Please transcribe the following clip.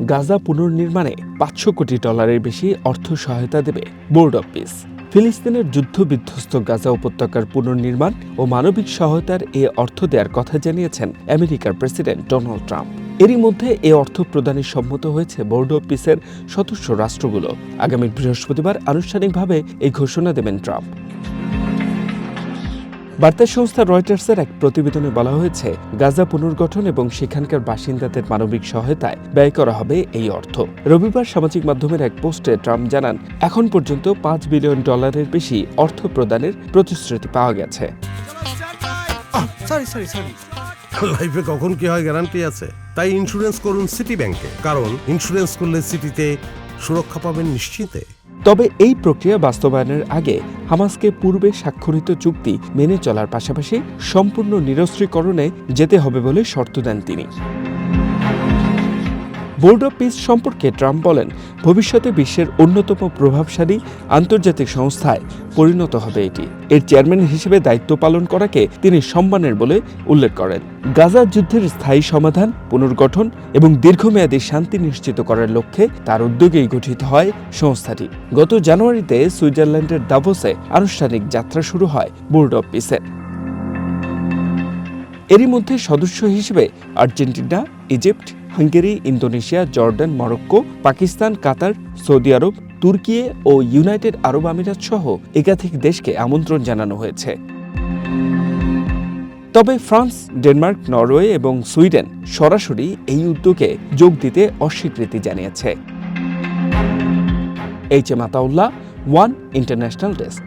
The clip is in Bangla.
গাজা পুনর্নির্মাণে $500 কোটি বেশি অর্থ সহায়তা দেবে বোর্ড অব পিস। ফিলিস্তিনের যুদ্ধবিধ্বস্ত গাজা উপত্যকার পুনর্নির্মাণ ও মানবিক সহায়তার এ অর্থ দেওয়ার কথা জানিয়েছেন আমেরিকার প্রেসিডেন্ট ডোনাল্ড ট্রাম্প। এরই মধ্যে এ অর্থ প্রদানে সম্মত হয়েছে বোর্ড অব পিসের সদস্য রাষ্ট্রগুলো। আগামী বৃহস্পতিবার আনুষ্ঠানিকভাবে এই ঘোষণা দেবেন ট্রাম্প। বার্তা সংস্থা রয়টার্সের এক প্রতিবেদনে বলা হয়েছে, গাজা পুনর্গঠন এবং সেখানকার বাসিন্দাদের মানবিক সহায়তায় ব্যয় করা হবে এই অর্থ। রবিবার সামাজিক মাধ্যমের এক পোস্টে ট্রাম্প জানান, এখন পর্যন্ত $5 বিলিয়ন বেশি অর্থ প্রদানের প্রতিশ্রুতি পাওয়া গেছে। লাইফে কখন কি হয় গ্যারান্টি আছে, তাই ইন্স্যুরেন্স করুন সিটি ব্যাংকে, কারণ ইন্স্যুরেন্স করলে সিটিতে সুরক্ষা পাবেন নিশ্চিতে। তবে এই প্রক্রিয়া বাস্তবায়নের আগে হামাসকে পূর্বে স্বাক্ষরিত চুক্তি মেনে চলার পাশাপাশি সম্পূর্ণ নিরস্ত্রীকরণে যেতে হবে বলে শর্ত দেন তিনি। বোর্ড অব পিস সম্পর্কে ট্রাম্প বলেন, ভবিষ্যতে বিশ্বের অন্যতম প্রভাবশালী আন্তর্জাতিক সংস্থায় পরিণত হবে এটি। এর চেয়ারম্যান হিসেবে দায়িত্ব পালন করাকে তিনি সম্মানের বলে উল্লেখ করেন। গাজা যুদ্ধের স্থায়ী সমাধান, পুনর্গঠন এবং দীর্ঘমেয়াদী শান্তি নিশ্চিত করার লক্ষ্যে তার উদ্যোগেই গঠিত হয় সংস্থাটি। গত জানুয়ারিতে সুইজারল্যান্ডের দাভোসে আনুষ্ঠানিক যাত্রা শুরু হয় বোর্ড অব পিসের। এরই মধ্যে সদস্য হিসেবে Argentina, Egypt, Hungary, Indonesia, Jordan, Morocco, Pakistan, Qatar, Saudi আরব, তুর্কি ও ইউনাইটেড আরব আমিরাত সহ একাধিক দেশকে আমন্ত্রণ জানানো হয়েছে। তবে ফ্রান্স, ডেনমার্ক, নরওয়ে এবং সুইডেন সরাসরি এই উদ্যোগে যোগ দিতে অস্বীকৃতি জানিয়েছে। H M Ataullah, one international desk.